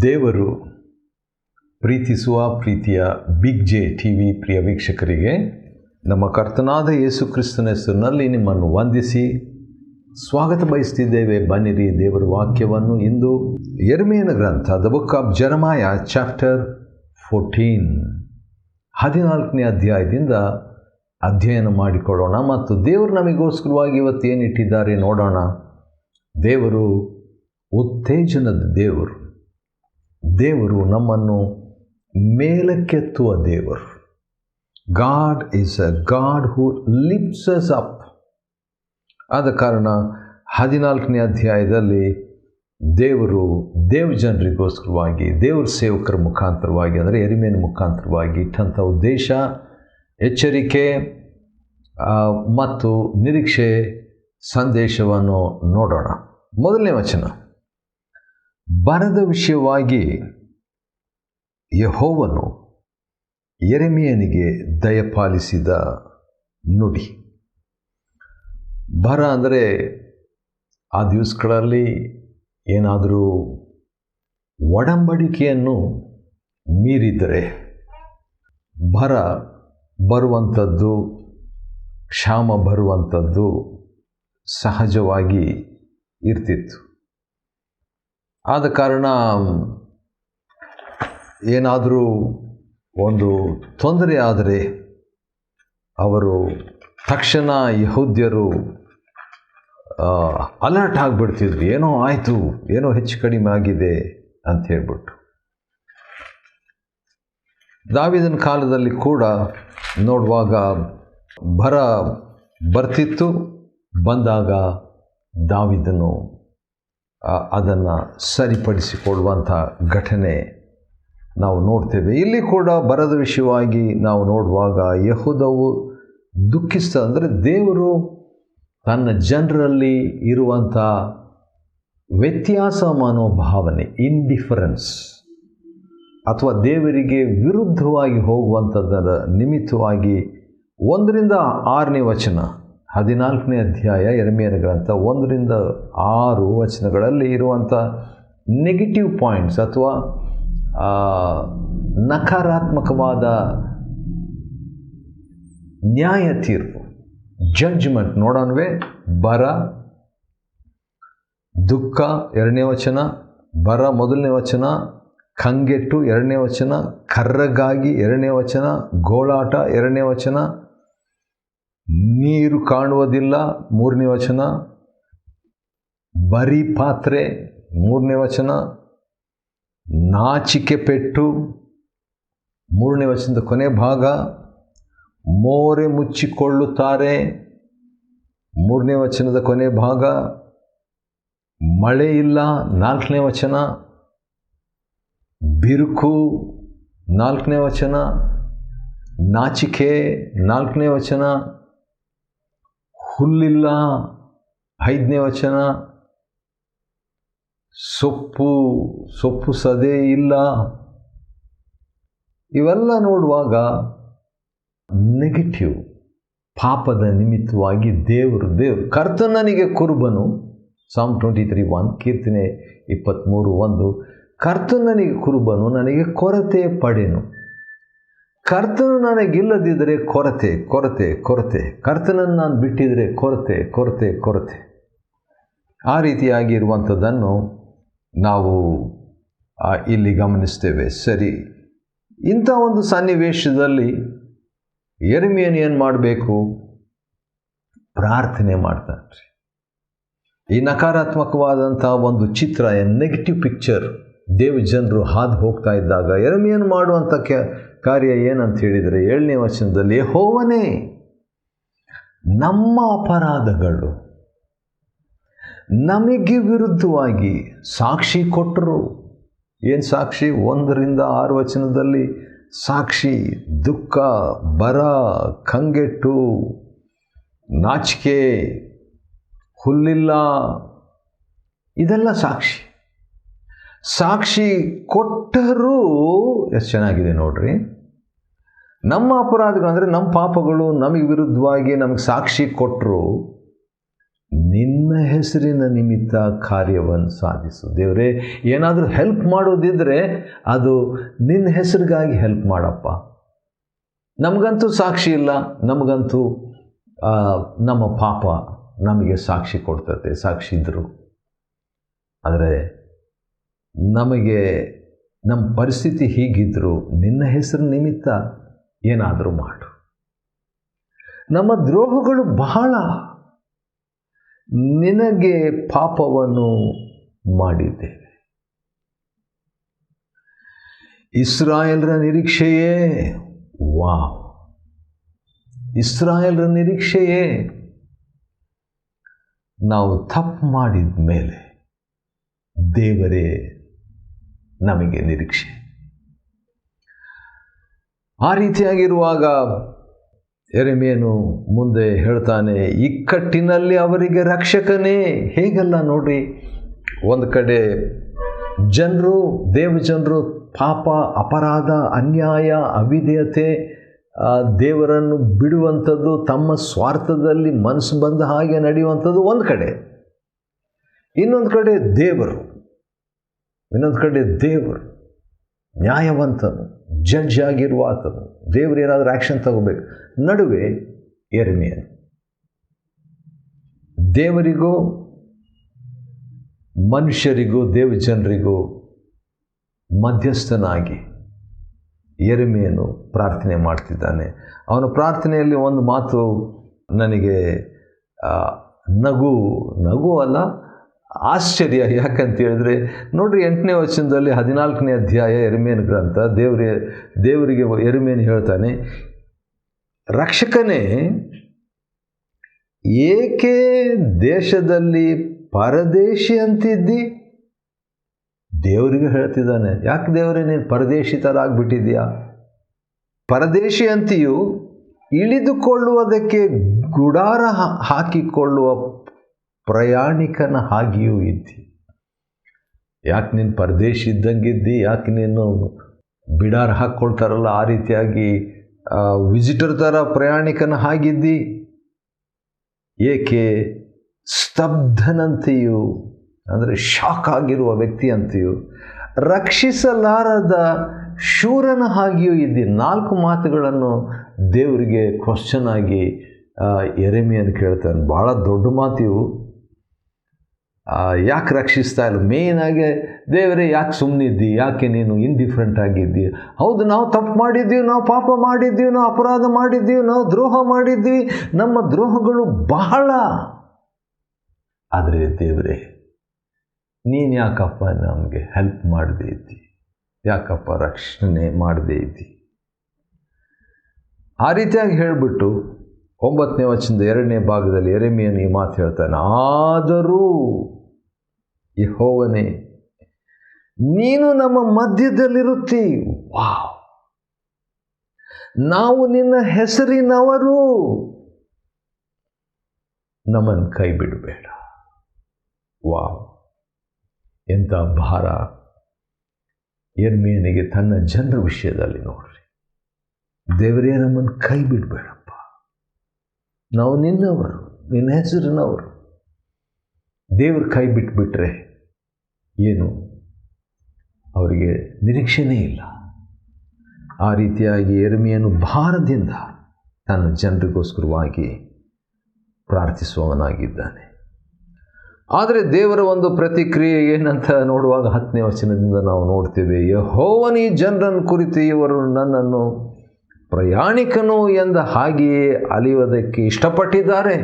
ದೇವರು ಪ್ರೀತಿಸುವ ಪ್ರೀತಿಯ ಬಿಗ್ ಜೆ ಟಿ ವಿ ಪ್ರಿಯ ವೀಕ್ಷಕರಿಗೆ ನಮ್ಮ ಕರ್ತನಾದ ಯೇಸು ಕ್ರಿಸ್ತನ ಹೆಸರಿನಲ್ಲಿ ನಿಮ್ಮನ್ನು ವಂದಿಸಿ ಸ್ವಾಗತ ಬಯಸ್ತಿದ್ದೇವೆ. ಬನ್ನಿರಿ ದೇವರ ವಾಕ್ಯವನ್ನು ಇಂದು ಯೆರೆಮೀಯನ ಗ್ರಂಥ ದ ಬುಕ್ ಆಫ್ ಜೆರೆಮಾಯ ಚಾಪ್ಟರ್ 14ನೇ ಅಧ್ಯಾಯದಿಂದ ಅಧ್ಯಯನ ಮಾಡಿಕೊಳ್ಳೋಣ ಮತ್ತು ದೇವರು ನಮಗೋಸ್ಕರವಾಗಿ ಇವತ್ತು ಏನಿಟ್ಟಿದ್ದಾರೆ ನೋಡೋಣ. ದೇವರು ಉತ್ತೇಜನದ ದೇವರು ನಮ್ಮನ್ನು ಮೇಲಕ್ಕೆತ್ತುವ ದೇವರು. God is a God who lifts us up. ಆದ ಕಾರಣ 14ನೇ ಅಧ್ಯಾಯದಲ್ಲಿ ದೇವರು ಜನರಿಗೋಸ್ಕರವಾಗಿ ದೇವರ ಸೇವಕರ ಮುಖಾಂತರವಾಗಿ ಅಂದರೆ ಯೆರೆಮೀಯನ ಮುಖಾಂತರವಾಗಿ ಇಟ್ಟಂಥ ಉದ್ದೇಶ, ಎಚ್ಚರಿಕೆ ಮತ್ತು ನಿರೀಕ್ಷೆ ಸಂದೇಶವನ್ನು ನೋಡೋಣ. ಮೊದಲನೇ ವಚನ, ಬರದ ವಿಷಯವಾಗಿ ಯೆಹೋವನು ಯೆರೆಮೀಯನಿಗೆ ದಯಪಾಲಿಸಿದ ನುಡಿ. ಬರ ಅಂದರೆ ಆ ದಿವಸಗಳಲ್ಲಿ ಏನಾದರೂ ಒಡಂಬಡಿಕೆಯನ್ನು ಮೀರಿದರೆ ಬರ ಬರುವಂಥದ್ದು, ಕ್ಷಾಮ ಬರುವಂಥದ್ದು ಸಹಜವಾಗಿ ಇರ್ತಿತ್ತು. ಆದ ಕಾರಣ ಏನಾದರೂ ಒಂದು ತೊಂದರೆ ಆದರೆ ಅವರು ತಕ್ಷಣ ಯೆಹೂದ್ಯರು ಅಲರ್ಟ್ ಆಗಿಬಿಡ್ತಿದ್ರು. ಏನೋ ಆಯಿತು, ಏನೋ ಹೆಚ್ಚು ಕಡಿಮೆ ಆಗಿದೆ ಅಂತ ಹೇಳ್ಬಿಟ್ಟು. ದಾವೀದನ ಕಾಲದಲ್ಲಿ ಕೂಡ ನೋಡುವಾಗ ಬರ ಬರ್ತಿತ್ತು. ಬಂದಾಗ ದಾವೀದನು ಅದನ್ನು ಸರಿಪಡಿಸಿಕೊಳ್ಳುವಂಥ ಘಟನೆ ನಾವು ನೋಡ್ತೇವೆ. ಇಲ್ಲಿ ಕೂಡ ಬರದ ವಿಷಯವಾಗಿ ನಾವು ನೋಡುವಾಗ ಯೆಹೂದವು ದುಃಖಿಸ್ತಾ, ಅಂದರೆ ದೇವರು ತನ್ನ ಜನರಲ್ಲಿ ಇರುವಂಥ ವ್ಯತ್ಯಾಸ ಮನೋಭಾವನೆ, ಇಂಡಿಫರೆನ್ಸ್ ಅಥವಾ ದೇವರಿಗೆ ವಿರುದ್ಧವಾಗಿ ಹೋಗುವಂಥದ್ದರ ನಿಮಿತ್ತವಾಗಿ 1ರಿಂದ 6ನೇ ವಚನ 14ನೇ ಅಧ್ಯಾಯ ಯೆರೆಮೀಯನ ಗ್ರಂಥ 1ರಿಂದ 6 ವಚನಗಳಲ್ಲಿ ಇರುವಂಥ ನೆಗೆಟಿವ್ ಪಾಯಿಂಟ್ಸ್ ಅಥವಾ ನಕಾರಾತ್ಮಕವಾದ ನ್ಯಾಯ ತೀರ್ಪು, ಜಡ್ಜ್ಮೆಂಟ್ ನೋಡೋಣವೇ. ಬರ, ದುಃಖ 2ನೇ ವಚನ, ಬರ 1ನೇ ವಚನ, ಕಂಗೆಟ್ಟು 2ನೇ ವಚನ, ಕರ್ರಗಾಗಿ 2ನೇ ವಚನ, ಗೋಳಾಟ 2ನೇ ವಚನ, ನೀರು ಕಾಣುವುದಿಲ್ಲ 3ನೇ ವಚನ, ಬರಿ ಪಾತ್ರೆ 3ನೇ ವಚನ, ನಾಚಿಕೆ ಪೆಟ್ಟು 3ನೇ ವಚನದ ಕೊನೆ ಭಾಗ, ಮೋರೆ ಮುಚ್ಚಿಕೊಳ್ಳುತ್ತಾರೆ 3ನೇ ವಚನದ ಕೊನೆ ಭಾಗ, ಮಳೆ ಇಲ್ಲ 4ನೇ ವಚನ, ಬಿರುಕು 4ನೇ ವಚನ, ನಾಚಿಕೆ 4ನೇ ವಚನ, ಹುಲ್ಲಿಲ್ಲ 5ನೇ ವಚನ, ಸೊಪ್ಪು ಸದೆ ಇಲ್ಲ. ಇವೆಲ್ಲ ನೋಡುವಾಗ ನೆಗೆಟಿವ್, ಪಾಪದ ನಿಮಿತ್ತವಾಗಿ ದೇವರು ಕರ್ತನನಿಗೆ ಕುರುಬನು. ಸಾಮ್ 23:1, ಕೀರ್ತನೆ 23:1, ಕರ್ತನನಿಗೆ ಕುರುಬನು, ನನಗೆ ಕೊರತೆ ಪಡೆನು. ಕರ್ತನು ನನಗಿಲ್ಲದಿದ್ದರೆ ಕೊರತೆ ಕೊರತೆ ಕೊರತೆ, ಕರ್ತನನ್ನು ನಾನು ಬಿಟ್ಟಿದರೆ ಕೊರತೆ ಕೊರತೆ ಕೊರತೆ. ಆ ರೀತಿಯಾಗಿ ಇರುವಂಥದ್ದನ್ನು ನಾವು ಇಲ್ಲಿ ಗಮನಿಸ್ತೇವೆ. ಸರಿ, ಇಂಥ ಒಂದು ಸನ್ನಿವೇಶದಲ್ಲಿ ಯೆರೆಮೀಯನು ಏನು ಮಾಡಬೇಕು? ಪ್ರಾರ್ಥನೆ ಮಾಡ್ತಾನೆ. ಈ ನಕಾರಾತ್ಮಕವಾದಂಥ ಒಂದು ಚಿತ್ರ, ನೆಗೆಟಿವ್ ಪಿಕ್ಚರ್ ದೇವಜನರು ಹಾದು ಹೋಗ್ತಾ ಇದ್ದಾಗ ಯೆರೆಮೀಯನು ಮಾಡುವಂಥ ಕಾರ್ಯ ಏನಂತ ಹೇಳಿದರೆ 7ನೇ ವಚನದಲ್ಲಿ, ಯೆಹೋವನೇ ನಮ್ಮ ಅಪರಾಧಗಳು ನಮಗೆ ವಿರುದ್ಧವಾಗಿ ಸಾಕ್ಷಿ ಕೊಟ್ಟರು. ಏನು ಸಾಕ್ಷಿ? 1ರಿಂದ 6 ವಚನದಲ್ಲಿ ಸಾಕ್ಷಿ, ದುಃಖ, ಬರ, ಕಂಗೆಟ್ಟು, ನಾಚಿಕೆ, ಹುಲ್ಲಿಲ್ಲ, ಇದೆಲ್ಲ ಸಾಕ್ಷಿ ಕೊಟ್ಟರೂ. ಎಷ್ಟು ಚೆನ್ನಾಗಿದೆ ನೋಡ್ರಿ. ನಮ್ಮ ಅಪರಾಧಗಳು ಅಂದರೆ ನಮ್ಮ ಪಾಪಗಳು ನಮಗೆ ವಿರುದ್ಧವಾಗಿ ನಮಗೆ ಸಾಕ್ಷಿ ಕೊಟ್ಟರು, ನಿನ್ನ ನಿನ್ನ ಹೆಸರಿನ ನಿಮಿತ್ತ ಕಾರ್ಯವನ್ನು ಸಾಧಿಸು. ದೇವರೇ, ಏನಾದರೂ ಹೆಲ್ಪ್ ಮಾಡೋದಿದ್ದರೆ ಅದು ನಿನ್ನ ಹೆಸರಿಗಾಗಿ ಹೆಲ್ಪ್ ಮಾಡಪ್ಪ. ನಮಗಂತೂ ಸಾಕ್ಷಿ ಇಲ್ಲ, ನಮಗಂತೂ ನಮ್ಮ ಪಾಪ ನಮಗೆ ಸಾಕ್ಷಿ ಕೊಡ್ತದೆ, ಸಾಕ್ಷಿ ಇದ್ದರು. ಆದರೆ ನಮಗೆ ನಮ್ಮ ಪರಿಸ್ಥಿತಿ ಹೀಗಿದ್ದರೂ ನಿನ್ನ ಹೆಸರು ನಿಮಿತ್ತ ಏನಾದರೂ ಮಾಡು. ನಮ್ಮ ದ್ರೋಹಗಳು ಬಹಳ, ನಿನಗೆ ಪಾಪವನ್ನು ಮಾಡಿದ್ದೇವೆ. ಇಸ್ರಾಯೇಲರ ನಿರೀಕ್ಷೆಯೇ, ವಾವ್, ಇಸ್ರಾಯೇಲರ ನಿರೀಕ್ಷೆಯೇ ನಾವು ತಪ್ಪು ಮಾಡಿದ ಮೇಲೆ ದೇವರೇ ನಮಗೆ ನಿರೀಕ್ಷೆ. ಆ ರೀತಿಯಾಗಿರುವಾಗ ಯೆರೆಮೀಯನು ಮುಂದೆ ಹೇಳ್ತಾನೆ, ಇಕ್ಕಟ್ಟಿನಲ್ಲಿ ಅವರಿಗೆ ರಕ್ಷಕನೇ. ಹೇಗಲ್ಲ ನೋಡ್ರಿ, ಒಂದು ಕಡೆ ದೇವಜನರು ಪಾಪ, ಅಪರಾಧ, ಅನ್ಯಾಯ, ಅವಿಧೇಯತೆ, ದೇವರನ್ನು ಬಿಡುವಂಥದ್ದು, ತಮ್ಮ ಸ್ವಾರ್ಥದಲ್ಲಿ ಮನಸ್ಸು ಬಂದ ಹಾಗೆ ನಡೆಯುವಂಥದ್ದು ಒಂದು ಕಡೆ. ಇನ್ನೊಂದು ಕಡೆ ದೇವರು ನ್ಯಾಯವಂತನು, ಜಡ್ಜ್ ಆಗಿರುವ ಆತನು, ದೇವರು ಏನಾದರೂ ಆ್ಯಕ್ಷನ್ ತಗೋಬೇಕು. ನಡುವೆ ಯೆರೆಮೀಯನು ದೇವರಿಗೂ ಮನುಷ್ಯರಿಗೂ ದೇವಜನರಿಗೂ ಮಧ್ಯಸ್ಥನಾಗಿ ಯೆರೆಮೀಯನು ಪ್ರಾರ್ಥನೆ ಮಾಡ್ತಿದ್ದಾನೆ. ಅವನ ಪ್ರಾರ್ಥನೆಯಲ್ಲಿ ಒಂದು ಮಾತು ನನಗೆ ನಗು ಅಲ್ಲ, ಆಶ್ಚರ್ಯ. ಯಾಕಂತ ಹೇಳಿದ್ರೆ ನೋಡ್ರಿ, 8ನೇ ವಚನದಲ್ಲಿ 14ನೇ ಅಧ್ಯಾಯ ಯೆರೆಮೀಯನ ಗ್ರಂಥ, ದೇವರಿಗೆ ಯೆರೆಮೀಯನು ಹೇಳ್ತಾನೆ, ರಕ್ಷಕನೇ, ಏಕೆ ದೇಶದಲ್ಲಿ ಪರದೇಶಿ ಅಂತಿದ್ದಿ? ದೇವರಿಗೆ ಹೇಳ್ತಿದ್ದಾನೆ, ಯಾಕೆ ದೇವರೇ ನೀನು ಪರದೇಶಿ ಥರ ಆಗಿಬಿಟ್ಟಿದ್ಯಾ? ಪರದೇಶಿ ಅಂತೆಯೂ ಇಳಿದುಕೊಳ್ಳುವುದಕ್ಕೆ ಗುಡಾರ ಹಾಕಿಕೊಳ್ಳುವ ಪ್ರಯಾಣಿಕನ ಹಾಗೆಯೂ ಇದ್ದಿ. ಯಾಕೆ ನೀನು ಪರದೇಶಿ ಇದ್ದಂಗಿದ್ದಿ? ಯಾಕೆ ನೀನು ಬಿಡಾರ ಹಾಕ್ಕೊಳ್ತಾರಲ್ಲ ಆ ರೀತಿಯಾಗಿ ವಿಸಿಟರ್ ಥರ ಪ್ರಯಾಣಿಕನ ಹಾಗಿದ್ದಿ? ಏಕೆ ಸ್ತಬ್ಧನಂತೆಯೂ, ಅಂದರೆ ಶಾಕ್ ಆಗಿರುವ ವ್ಯಕ್ತಿ ಅಂತೆಯೂ, ರಕ್ಷಿಸಲಾರದ ಶೂರನ ಹಾಗೆಯೂ ಇದ್ದಿ. 4 ಮಾತುಗಳನ್ನು ದೇವರಿಗೆ ಕ್ವಶನ್ ಆಗಿ ಯೆರೆಮೀಯನು ಕೇಳ್ತಾನೆ. ಭಾಳ ದೊಡ್ಡ ಮಾತಿವು. ಯಾಕೆ ರಕ್ಷಿಸ್ತಾ ಇಲ್ಲ? ಮೇಯ್ನಾಗೆ, ದೇವರೇ ಯಾಕೆ ಸುಮ್ಮನಿದ್ದಿ? ಯಾಕೆ ನೀನು ಇಂಡಿಫ್ರೆಂಟ್ ಆಗಿದ್ದಿ? ಹೌದು, ನಾವು ತಪ್ಪು ಮಾಡಿದ್ದೀವಿ, ನಾವು ಪಾಪ ಮಾಡಿದ್ದೀವಿ, ನಾವು ಅಪರಾಧ ಮಾಡಿದ್ದೀವಿ, ನಾವು ದ್ರೋಹ ಮಾಡಿದ್ದೀವಿ, ನಮ್ಮ ದ್ರೋಹಗಳು ಬಹಳ. ಆದರೆ ದೇವರೇ, ನೀನು ಯಾಕಪ್ಪ ನಮಗೆ ಹೆಲ್ಪ್ ಮಾಡದೇ ಇದ್ದಿ? ಯಾಕಪ್ಪ ರಕ್ಷಣೆ ಮಾಡದೇ ಇದ್ದಿ? ಆ ರೀತಿಯಾಗಿ ಹೇಳಿಬಿಟ್ಟು 9ನೇ ವಚನದ 2ನೇ ಭಾಗದಲ್ಲಿ ಯೆರೆಮೀಯನು ಈ ಮಾತು ಹೇಳ್ತಾನೆ, ಆದರೂ ಯೆಹೋವನೇ, ನೀನು ನಮ್ಮ ಮಧ್ಯದಲ್ಲಿರುತ್ತಿ. ವಾವ್, ನಾವು ನಿನ್ನ ಹೆಸರಿನವರು, ನಮ್ಮನ್ನು ಕೈ ಬಿಡಬೇಡ. ವಾವ್, ಎಂಥ ಭಾರ ಯೆರೆಮೀಯನಿಗೆ ತನ್ನ ಜನರ ವಿಷಯದಲ್ಲಿ. ನೋಡ್ರಿ, ದೇವರೇ ನಮ್ಮನ್ನು ಕೈ ಬಿಡಬೇಡಪ್ಪ, ನಾವು ನಿನ್ನವರು, ನಿನ್ನ ಹೆಸರಿನವರು. ದೇವರು ಕೈ ಬಿಟ್ಬಿಟ್ರೆ ಏನು, ಅವರಿಗೆ ನಿರೀಕ್ಷೆನೇ ಇಲ್ಲ. ಆ ರೀತಿಯಾಗಿ ಯೆರೆಮೀಯನು ಭಾರದಿಂದ ತನ್ನ ಜನರಿಗೋಸ್ಕರವಾಗಿ ಪ್ರಾರ್ಥಿಸುವವನಾಗಿದ್ದಾನೆ. ಆದರೆ ದೇವರ ಒಂದು ಪ್ರತಿಕ್ರಿಯೆ ಏನಂತ ನೋಡುವಾಗ 10ನೇ ವಚನದಿಂದ ನಾವು ನೋಡ್ತೇವೆ, ಯೆಹೋವನ ಈ ಜನರನ್ನು ಕುರಿತು ಇವರು ನನ್ನನ್ನು ಪ್ರಯಾಣಿಕನು ಎಂದ ಹಾಗೆಯೇ ಅಲಿಯುವುದಕ್ಕೆ ಇಷ್ಟಪಟ್ಟಿದ್ದಾರೆ.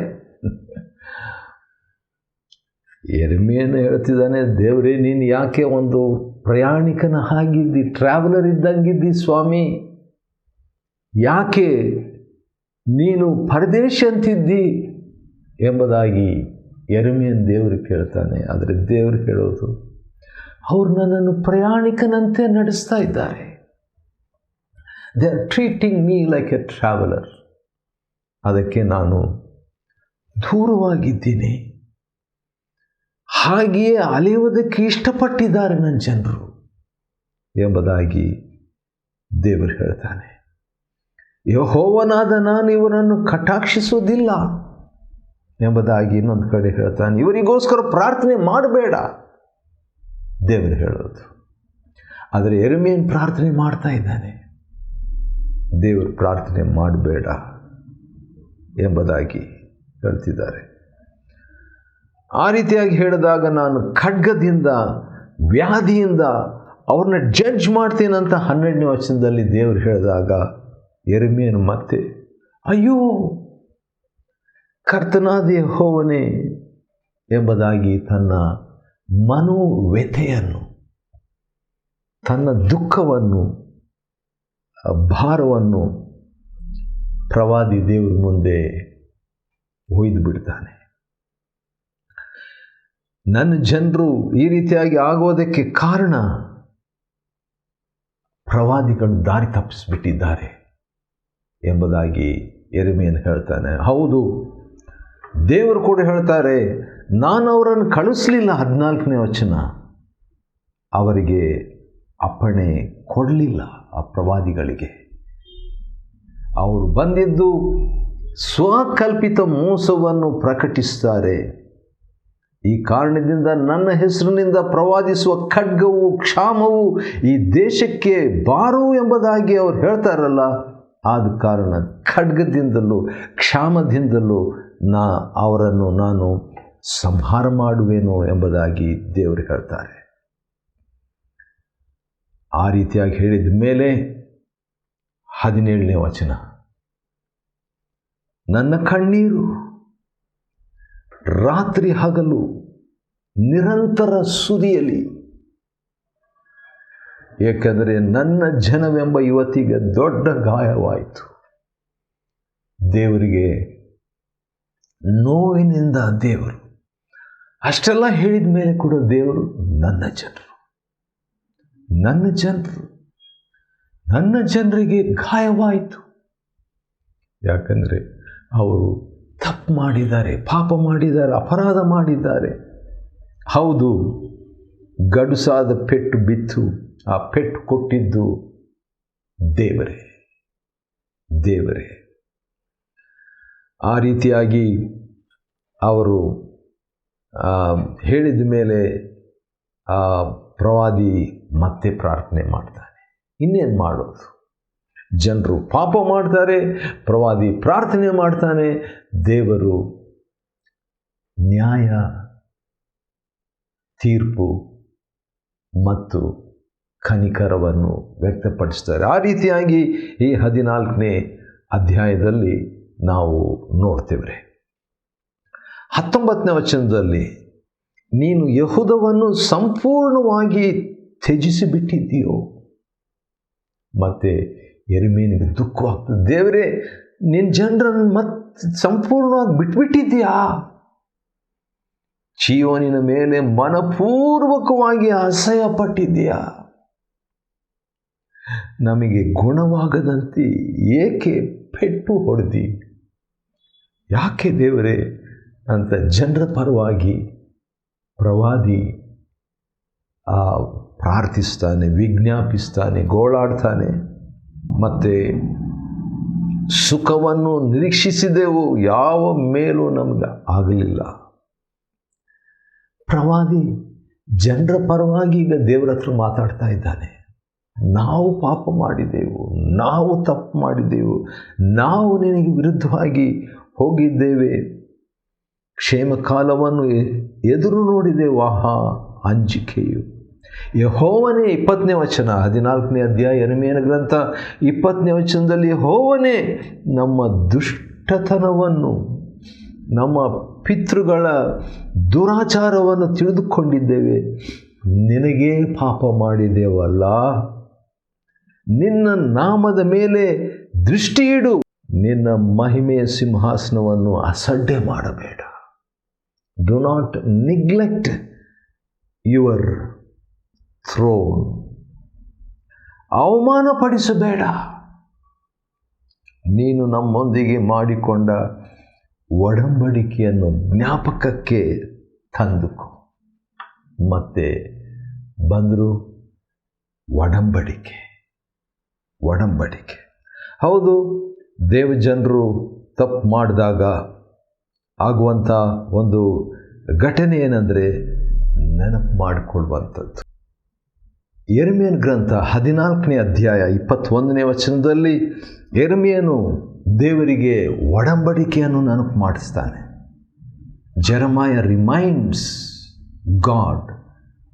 ಯೆರೆಮೀಯನು ಹೇಳ್ತಿದ್ದಾನೆ, ದೇವರೇ ನೀನು ಯಾಕೆ ಒಂದು ಪ್ರಯಾಣಿಕನ ಹಾಗಿದ್ದಿ, ಟ್ರಾವೆಲರ್ ಇದ್ದಂಗಿದ್ದಿ ಸ್ವಾಮಿ? ಯಾಕೆ ನೀನು ಪರದೇಶಿ ಅಂತಿದ್ದಿ ಎಂಬುದಾಗಿ ಯೆರೆಮೀಯನು ದೇವರು ಕೇಳ್ತಾನೆ. ಆದರೆ ದೇವರು ಹೇಳೋದು, ಅವರು ನನ್ನನ್ನು ಪ್ರಯಾಣಿಕನಂತೆ ನಡೆಸ್ತಾ ಇದ್ದಾರೆ. They are treating me like A traveller. ಅದಕ್ಕೆ ನಾನು ದೂರವಾಗಿದ್ದೀನಿ. ಹಾಗೆಯೇ ಅಲೆಯುವುದಕ್ಕೆ ಇಷ್ಟಪಟ್ಟಿದ್ದಾರೆ ನನ್ನ ಜನರು ಎಂಬುದಾಗಿ ದೇವರು ಹೇಳ್ತಾನೆ. ಯೆಹೋವನಾದ ನಾನು ಇವರನ್ನು ಕಟಾಕ್ಷಿಸುವುದಿಲ್ಲ. ಎಂಬುದಾಗಿ ಇನ್ನೊಂದು ಕಡೆ ಹೇಳ್ತಾನೆ. ಇವರಿಗೋಸ್ಕರ ಪ್ರಾರ್ಥನೆ ಮಾಡಬೇಡ ದೇವರು ಹೇಳೋದು. ಆದರೆ ಯೆರೆಮೀಯನು ಪ್ರಾರ್ಥನೆ ಮಾಡ್ತಾ ಇದ್ದಾನೆ, ದೇವರು ಪ್ರಾರ್ಥನೆ ಮಾಡಬೇಡ ಎಂಬುದಾಗಿ ಹೇಳ್ತಿದ್ದಾರೆ. ಆ ರೀತಿಯಾಗಿ ಹೇಳಿದಾಗ ನಾನು ಖಡ್ಗದಿಂದ ವ್ಯಾಧಿಯಿಂದ ಅವ್ರನ್ನ ಜಡ್ಜ್ ಮಾಡ್ತೇನಂತ 12ನೇ ವಚನದಲ್ಲಿ ದೇವರು ಹೇಳಿದಾಗ ಯೆರೆಮೀಯನು ಮತ್ತೆ ಅಯ್ಯೋ ಕರ್ತನಾದ ಯೆಹೋವನೇ ಎಂಬುದಾಗಿ ತನ್ನ ಮನೋವ್ಯಥೆಯನ್ನು, ತನ್ನ ದುಃಖವನ್ನು, ಭಾರವನ್ನು ಪ್ರವಾದಿ ದೇವರ ಮುಂದೆ ಒಯ್ದು ಬಿಡ್ತಾನೆ. ನನ್ನ ಜನರು ಈ ರೀತಿಯಾಗಿ ಆಗೋದಕ್ಕೆ ಕಾರಣ ಪ್ರವಾದಿಗಳು ದಾರಿ ತಪ್ಪಿಸಿಬಿಟ್ಟಿದ್ದಾರೆ ಎಂಬುದಾಗಿ ಯೆರೆಮೀಯನು ಹೇಳ್ತಾನೆ. ಹೌದು, ದೇವರು ಕೂಡ ಹೇಳ್ತಾರೆ, ನಾನು ಅವರನ್ನು ಕಳಿಸಲಿಲ್ಲ. 14ನೇ ವಚನ, ಅವರಿಗೆ ಅಪ್ಪಣೆ ಕೊಡಲಿಲ್ಲ. ಆ ಪ್ರವಾದಿಗಳಿಗೆ ಅವರು ಬಂದಿದ್ದು ಸ್ವಕಲ್ಪಿತ ಮೋಸವನ್ನು ಪ್ರಕಟಿಸ್ತಾರೆ. ಈ ಕಾರಣದಿಂದ ನನ್ನ ಹೆಸರಿನಿಂದ ಪ್ರವಾದಿಸುವ ಖಡ್ಗವು ಕ್ಷಾಮವು ಈ ದೇಶಕ್ಕೆ ಬಾರು ಎಂಬುದಾಗಿ ಅವ್ರು ಹೇಳ್ತಾರಲ್ಲ, ಆದ ಕಾರಣ ಖಡ್ಗದಿಂದಲೂ ಕ್ಷಾಮದಿಂದಲೂ ಅವರನ್ನು ನಾನು ಸಂಹಾರ ಮಾಡುವೆನು ಎಂಬುದಾಗಿ ದೇವರು ಹೇಳ್ತಾರೆ. ಆ ರೀತಿಯಾಗಿ ಹೇಳಿದ ಮೇಲೆ 17ನೇ ವಚನ, ನನ್ನ ಕಣ್ಣೀರು ರಾತ್ರಿ ಹಗಲು ನಿರಂತರ ಸುರಿಯಲಿ, ಏಕೆಂದರೆ ನನ್ನ ಜನವೆಂಬ ಯುವತಿಗೆ ದೊಡ್ಡ ಗಾಯವಾಯಿತು. ದೇವರಿಗೆ ನೋವಿನಿಂದ ದೇವರು ಅಷ್ಟೆಲ್ಲ ಹೇಳಿದ ಮೇಲೆ ಕೂಡ ದೇವರು ನನ್ನ ಜನರಿಗೆ ಗಾಯವಾಯಿತು. ಯಾಕಂದರೆ ಅವರು ತಪ್ಪು ಮಾಡಿದ್ದಾರೆ, ಪಾಪ ಮಾಡಿದ್ದಾರೆ, ಅಪರಾಧ ಮಾಡಿದ್ದಾರೆ. ಹೌದು, ಗಡುಸಾದ ಪೆಟ್ಟು ಬಿತ್ತು. ಆ ಪೆಟ್ಟು ಕೊಟ್ಟಿದ್ದು ದೇವರೇ. ಆ ರೀತಿಯಾಗಿ ಅವರು ಹೇಳಿದ ಮೇಲೆ ಆ ಪ್ರವಾದಿ ಮತ್ತೆ ಪ್ರಾರ್ಥನೆ ಮಾಡ್ತಾನೆ. ಇನ್ನೇನು ಮಾಡೋದು? ಜನರು ಪಾಪ ಮಾಡ್ತಾರೆ, ಪ್ರವಾದಿ ಪ್ರಾರ್ಥನೆ ಮಾಡ್ತಾನೆ. ದೇವರು ನ್ಯಾಯ, ತೀರ್ಪು ಮತ್ತು ಕನಿಕರವನ್ನು ವ್ಯಕ್ತಪಡಿಸ್ತಾರೆ. ಆ ರೀತಿಯಾಗಿ ಈ 14ನೇ ಅಧ್ಯಾಯದಲ್ಲಿ ನಾವು ನೋಡ್ತೇವೆ. 19ನೇ ವಚನದಲ್ಲಿ, ನೀನು ಯೆಹೂದವನ್ನು ಸಂಪೂರ್ಣವಾಗಿ ತ್ಯಜಿಸಿಬಿಟ್ಟಿದ್ದೀಯೋ. ಮತ್ತು ಯೆರೆಮೀಯನಿಗೆ ದುಃಖವಾಗ್ತದೆ. ದೇವರೇ, ನಿನ್ನ ಜನರನ್ನು ಮತ್ತೆ ಸಂಪೂರ್ಣವಾಗಿ ಬಿಟ್ಬಿಟ್ಟಿದ್ದೀಯಾ? ಚೀಯೋನಿನ ಮೇಲೆ ಮನಪೂರ್ವಕವಾಗಿ ಅಸಹ್ಯ ಪಟ್ಟಿದ್ದೀಯಾ? ನಮಗೆ ಗುಣವಾಗದಂತೆ ಏಕೆ ಪೆಟ್ಟು ಹೊಡೆದಿ? ಯಾಕೆ ದೇವರೇ ಅಂತ ಜನರ ಪರವಾಗಿ ಪ್ರವಾದಿ ಪ್ರಾರ್ಥಿಸ್ತಾನೆ, ವಿಜ್ಞಾಪಿಸ್ತಾನೆ, ಗೋಳಾಡ್ತಾನೆ. ಮತ್ತು ಸುಖವನ್ನು ನಿರೀಕ್ಷಿಸಿದೆವು, ಯಾವ ಮೇಲೂ ನಮಗೆ ಆಗಲಿಲ್ಲ. ಪ್ರವಾದಿ ಜನರ ಪರವಾಗಿ ಈಗ ದೇವರ ಹತ್ರ ಮಾತಾಡ್ತಾ ಇದ್ದಾನೆ. ನಾವು ಪಾಪ ಮಾಡಿದೆವು, ನಾವು ತಪ್ಪು ಮಾಡಿದೆವು, ನಾವು ನಿನಗೆ ವಿರುದ್ಧವಾಗಿ ಹೋಗಿದ್ದೇವೆ, ಕ್ಷೇಮ ಕಾಲವನ್ನು ಎದುರು ನೋಡಿದೆವು. ಆಹಾ ಅಂಜಿಕೆಯು. ಯೆಹೋವನೇ, 20ನೇ ವಚನ, 14ನೇ ಅಧ್ಯಾಯ ಯೆರೆಮೀಯನ ಗ್ರಂಥ 20ನೇ ವಚನದಲ್ಲಿ, ಯೆಹೋವನೇ ನಮ್ಮ ದುಷ್ಟತನವನ್ನು, ನಮ್ಮ ಪಿತೃಗಳ ದುರಾಚಾರವನ್ನು ತಿಳಿದುಕೊಂಡಿದ್ದೇವೆ, ನಿನಗೇ ಪಾಪ ಮಾಡಿದ್ದೇವಲ್ಲ. ನಿನ್ನ ನಾಮದ ಮೇಲೆ ದೃಷ್ಟಿಯಿಡು, ನಿನ್ನ ಮಹಿಮೆಯ ಸಿಂಹಾಸನವನ್ನು ಅಸಡ್ಡೆ ಮಾಡಬೇಡ. Do not neglect your throne. ಅವಮಾನಪಡಿಸಬೇಡ. ನೀನು ನಮ್ಮೊಂದಿಗೆ ಮಾಡಿಕೊಂಡ ಒಡಂಬಡಿಕೆಯನ್ನು ಜ್ಞಾಪಕಕ್ಕೆ ತಂದುಕೋ. ಮತ್ತೆ ಬಂದರು ಒಡಂಬಡಿಕೆ. ಹೌದು, ದೇವಜನರು ತಪ್ಪು ಮಾಡಿದಾಗ ಆಗುವಂಥ ಒಂದು ಘಟನೆ ಏನಂದರೆ ನೆನಪು ಮಾಡಿಕೊಳ್ಳುವಂಥದ್ದು. ಯೆರೆಮೀಯನ ಗ್ರಂಥ 14ನೇ ಅಧ್ಯಾಯ 21ನೇ ವಚನದಲ್ಲಿ ಯೆರೆಮೀಯನು ದೇವರಿಗೆ ಒಡಂಬಡಿಕೆಯನ್ನು ನೆನಪು ಮಾಡಿಸ್ತಾನೆ. Jeremiah reminds God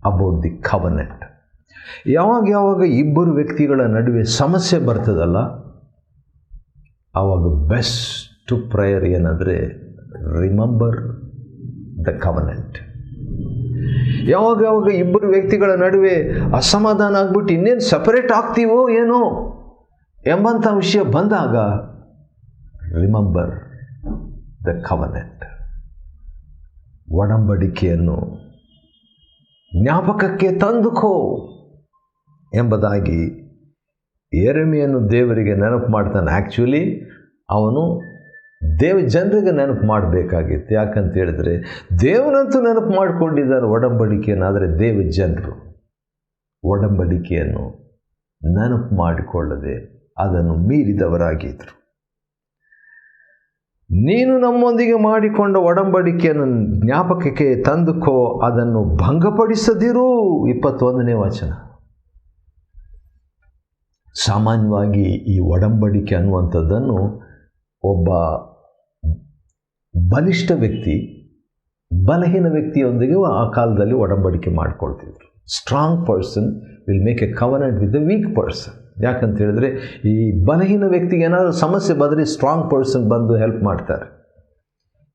about the covenant. ಯಾವಾಗ ಇಬ್ಬರು ವ್ಯಕ್ತಿಗಳ ನಡುವೆ ಸಮಸ್ಯೆ ಬರ್ತದಲ್ಲ, ಆವಾಗ ಬೆಸ್ಟ್ ಪ್ರೇಯರ್ ಏನಂದರೆ ರಿಮೆಂಬರ್ ದ ಕವನೆಂಟ್. ಯಾವಾಗ ಇಬ್ಬರು ವ್ಯಕ್ತಿಗಳ ನಡುವೆ ಅಸಮಾಧಾನ ಆಗ್ಬಿಟ್ಟು ಇನ್ನೇನು ಸಪರೇಟ್ ಆಗ್ತೀವೋ ಏನೋ ಎಂಬಂಥ ವಿಷಯ ಬಂದಾಗ ರಿಮೆಂಬರ್ ದ ಕವನೆಂಟ್, ಒಡಂಬಡಿಕೆಯನ್ನು ಜ್ಞಾಪಕಕ್ಕೆ ತಂದುಕೋ ಎಂಬುದಾಗಿ ಯೆರೆಮೀಯನು ದೇವರಿಗೆ ನೆನಪು ಮಾಡ್ತಾನೆ. ಆ್ಯಕ್ಚುಲಿ ಅವನು ಜನರಿಗೆ ನೆನಪು ಮಾಡಬೇಕಾಗಿತ್ತು. ಯಾಕಂತ ಹೇಳಿದ್ರೆ ದೇವರಂತೂ ನೆನಪು ಮಾಡಿಕೊಂಡಿದ್ದಾರೆ ಒಡಂಬಡಿಕೆಯನ್ನು, ಆದರೆ ಜನರು ಒಡಂಬಡಿಕೆಯನ್ನು ನೆನಪು ಮಾಡಿಕೊಳ್ಳದೆ ಅದನ್ನು ಮೀರಿದವರಾಗಿದ್ದರು. ನೀನು ನಮ್ಮೊಂದಿಗೆ ಮಾಡಿಕೊಂಡ ಒಡಂಬಡಿಕೆಯನ್ನು ಜ್ಞಾಪಕಕ್ಕೆ ತಂದುಕೋ, ಅದನ್ನು ಭಂಗಪಡಿಸದಿರು. 21ನೇ ವಚನ. ಸಾಮಾನ್ಯವಾಗಿ ಈ ಒಡಂಬಡಿಕೆ ಅನ್ನುವಂಥದ್ದನ್ನು ಒಬ್ಬ ಬಲಿಷ್ಠ ವ್ಯಕ್ತಿ ಬಲಹೀನ ವ್ಯಕ್ತಿಯೊಂದಿಗೆ ಆ ಕಾಲದಲ್ಲಿ ಒಡಂಬಡಿಕೆ ಮಾಡಿಕೊಳ್ತಿದ್ರು. Strong person will make a covenant with a weak person. ಯಾಕಂತ ಹೇಳಿದ್ರೆ ಈ ಬಲಹೀನ ವ್ಯಕ್ತಿಗೆ ಏನಾದರೂ ಸಮಸ್ಯೆ ಬಂದರೆ ಸ್ಟ್ರಾಂಗ್ ಪರ್ಸನ್ ಬಂದು ಹೆಲ್ಪ್ ಮಾಡ್ತಾರೆ.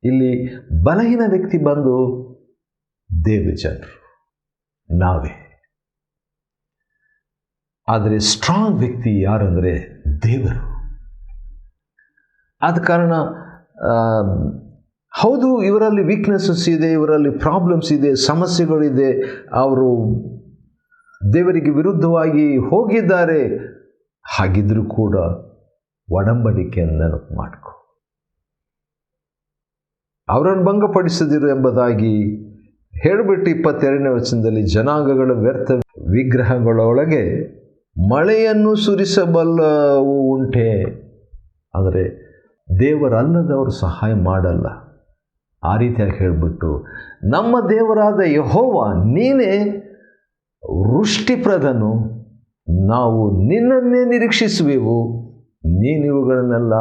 ಇಲ್ಲಿ ಬಲಹೀನ ವ್ಯಕ್ತಿ ಬಂದು ಜನರು ನಾವೇ. ಆದರೆ ಸ್ಟ್ರಾಂಗ್ ವ್ಯಕ್ತಿ ಯಾರಂದರೆ ದೇವರು. ಆದ ಕಾರಣ ಹೌದು, ಇವರಲ್ಲಿ ವೀಕ್ನೆಸ್ಸಸ್ ಇದೆ, ಇವರಲ್ಲಿ ಪ್ರಾಬ್ಲಮ್ಸ್ ಇದೆ, ಸಮಸ್ಯೆಗಳಿದೆ, ಅವರು ದೇವರಿಗೆ ವಿರುದ್ಧವಾಗಿ ಹೋಗಿದ್ದಾರೆ. ಹಾಗಿದ್ರೂ ಕೂಡ ಒಡಂಬಡಿಕೆಯನ್ನು ನೆನಪು ಮಾಡಿಕೊ, ಅವರನ್ನು ಭಂಗಪಡಿಸದಿರು ಎಂಬುದಾಗಿ ಹೇಳಿಬಿಟ್ಟು 22ನೇ ವಚನದಲ್ಲಿ ಜನಾಂಗಗಳ ವ್ಯರ್ಥ ವಿಗ್ರಹಗಳೊಳಗೆ ಮಳೆಯನ್ನು ಸುರಿಸಬಲ್ಲವು ಉಂಟೆ. ಆದರೆ ದೇವರಲ್ಲದವರು ಸಹಾಯ ಮಾಡಲ್ಲ. ಆ ರೀತಿಯಾಗಿ ಹೇಳಿಬಿಟ್ಟು ನಮ್ಮ ದೇವರಾದ ಯೆಹೋವ ನೀನೇ ವೃಷ್ಟಿಪ್ರದನು, ನಾವು ನಿನ್ನನ್ನೇ ನಿರೀಕ್ಷಿಸುವೆವು, ನೀನು ಇವುಗಳನ್ನೆಲ್ಲ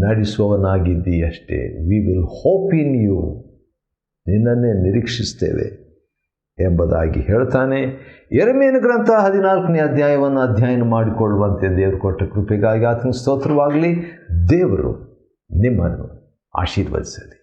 ನಡೆಸುವವನಾಗಿದ್ದೀಯಷ್ಟೇ. We will hope in you, ನಿನ್ನನ್ನೇ ನಿರೀಕ್ಷಿಸ್ತೇವೆ ಎಂಬುದಾಗಿ ಹೇಳ್ತಾನೆ. ಯೆರೆಮೀಯನ ಗ್ರಂಥ 14ನೇ ಅಧ್ಯಾಯವನ್ನು ಅಧ್ಯಯನ ಮಾಡಿಕೊಳ್ಳುವಂತೆ ದೇವರು ಕೊಟ್ಟ ಕೃಪೆಗಾಗಿ ಆತನ ಸ್ತೋತ್ರವಾಗಲಿ. ದೇವರು ನಿಮ್ಮನ್ನು ಆಶೀರ್ವದಿಸಲಿ.